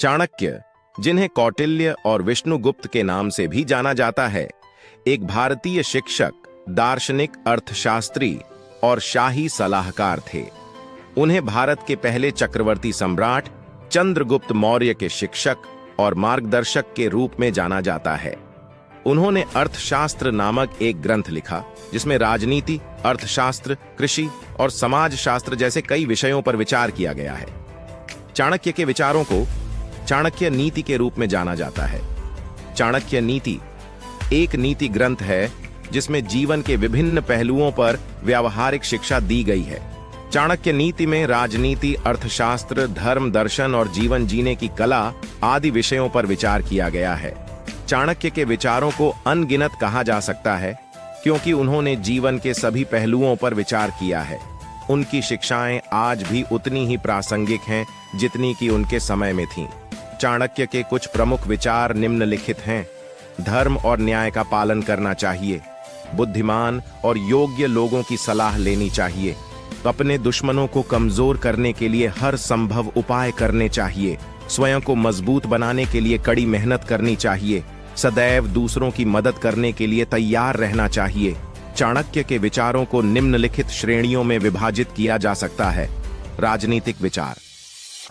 चाणक्य, जिन्हें कौटिल्य और विष्णुगुप्त के नाम से भी जाना जाता है, एक भारतीय शिक्षक, दार्शनिक, अर्थशास्त्री और शाही सलाहकार थे। उन्हें भारत के पहले चक्रवर्ती सम्राट चंद्रगुप्त मौर्य के शिक्षक और मार्गदर्शक के रूप में जाना जाता है। उन्होंने अर्थशास्त्र नामक एक ग्रंथ लिखा, जिसमें राजनीति, अर्थशास्त्र, कृषि और समाजशास्त्र जैसे कई विषयों पर विचार किया गया है। चाणक्य के विचारों को चाणक्य नीति के रूप में जाना जाता है। चाणक्य नीति एक नीति ग्रंथ है जिसमें जीवन के विभिन्न पहलुओं पर व्यावहारिक शिक्षा दी गई है। चाणक्य नीति में राजनीति, अर्थशास्त्र, धर्म, दर्शन और जीवन जीने की कला आदि विषयों पर विचार किया गया है। चाणक्य के विचारों को अनगिनत कहा जा सकता है, क्योंकि उन्होंने जीवन के सभी पहलुओं पर विचार किया है। उनकी शिक्षाएं आज भी उतनी ही प्रासंगिक हैं जितनी कि उनके समय में थीं। चाणक्य के कुछ प्रमुख विचार निम्नलिखित हैं। धर्म और न्याय का पालन करना चाहिए। बुद्धिमान और योग्य लोगों की सलाह लेनी चाहिए। अपने दुश्मनों को कमजोर करने के लिए हर संभव उपाय करने चाहिए। स्वयं को मजबूत बनाने के लिए कड़ी मेहनत करनी चाहिए। सदैव दूसरों की मदद करने के लिए तैयार रहना चाहिए। चाणक्य के विचारों को निम्नलिखित श्रेणियों में विभाजित किया जा सकता है। राजनीतिक विचार।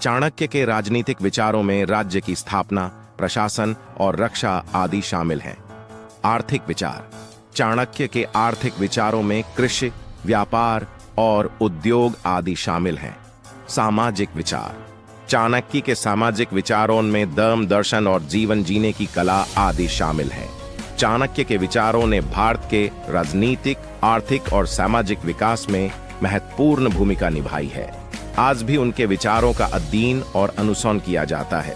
चाणक्य के राजनीतिक विचारों में राज्य की स्थापना, प्रशासन और रक्षा आदि शामिल हैं। आर्थिक विचार। चाणक्य के आर्थिक विचारों में कृषि, व्यापार और उद्योग आदि शामिल हैं। सामाजिक विचार। चाणक्य के सामाजिक विचारों में धर्म, दर्शन और जीवन जीने की कला आदि शामिल है। चाणक्य के विचारों ने भारत के राजनीतिक, आर्थिक और सामाजिक विकास में महत्वपूर्ण भूमिका निभाई है। आज भी उनके विचारों का अध्ययन और अनुसरण किया जाता है।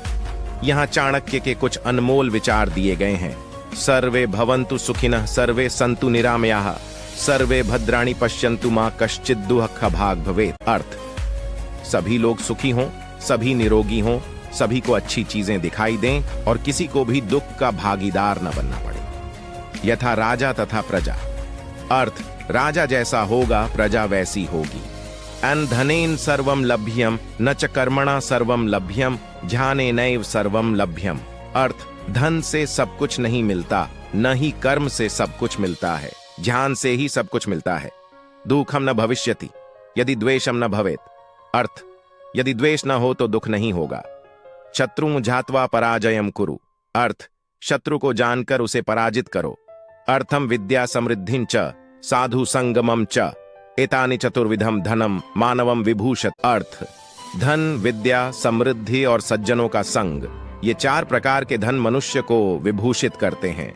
यहाँ चाणक्य के कुछ अनमोल विचार दिए गए हैं। सर्वे भवन्तु सुखिनः, सर्वे सन्तु निरामयाः, सर्वे भद्राणि पश्यन्तु मा कश्चित् दुःख भाग् भवेत्। अर्थ: सभी लोग सुखी हों, सभी निरोगी हों, सभी को अच्छी चीजें दिखाई दें और किसी को भी दुख का भागीदार न बनना पड़े। यथा राजा तथा प्रजा। अर्थ: राजा जैसा होगा, प्रजा वैसी होगी। अन धनेन सर्वम लभ्यम, न च कर्मणा सर्वम लभ्यम, ध्यानेनैव सर्वम लभ्यम। अर्थ: धन से सब कुछ नहीं मिलता, न ही कर्म से सब कुछ मिलता है, ध्यान से ही सब कुछ मिलता है। दुखम न भविष्यति यदि द्वेषम न भवेत्। अर्थ: यदि द्वेष न हो तो दुख नहीं होगा। शत्रु झात्वा पराजयम कुरु। अर्थ: शत्रु को जानकर उसे पराजित करो। अर्थम विद्या समृद्धिं च साधु संगमम च एतानि चतुर्विधम धनम मानवम विभूषत। अर्थ: धन, विद्या, समृद्धि और सज्जनों का संग, ये चार प्रकार के धन मनुष्य को विभूषित करते हैं।